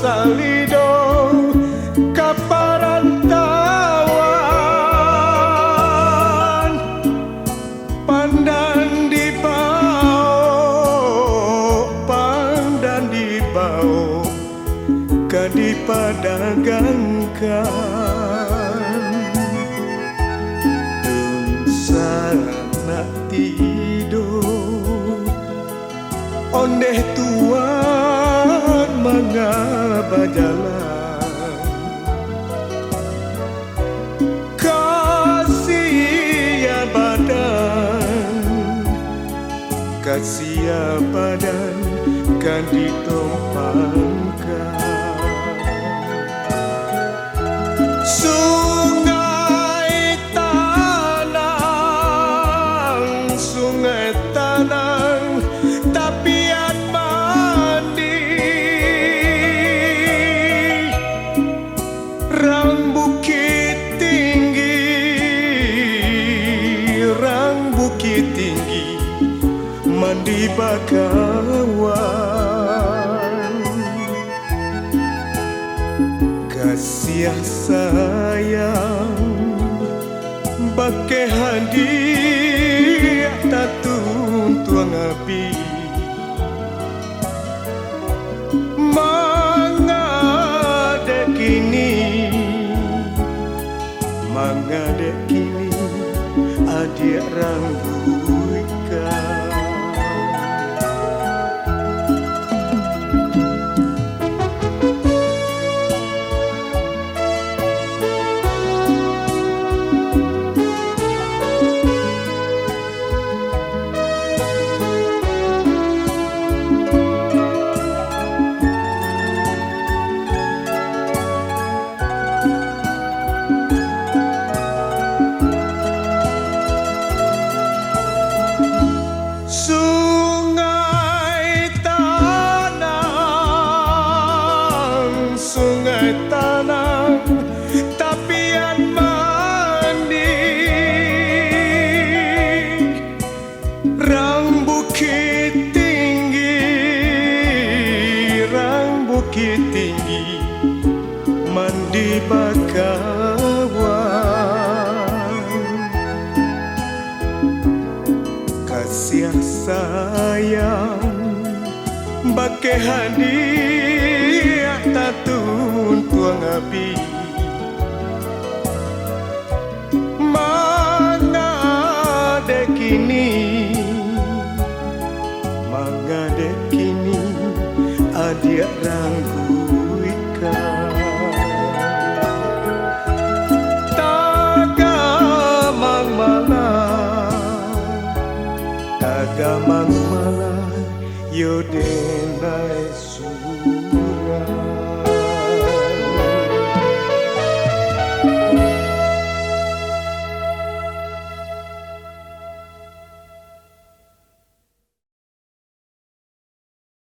Salido kaparantauan pandan di bau kadipadagankan dun sana tidur ondeh tuan mengapa jalan kasia badan kan ditumpangkan sungai tanang tapian mandi rang bukit tinggi mandi bakawan kasih sayang bakai hadiah tatun tuang api mangade kini adik rangguikan sungai tanang tapian mandi rang bukit tinggi mandi bakawan kasih sayang bakai hadiah tatun tuang api mangade kini adik ranggu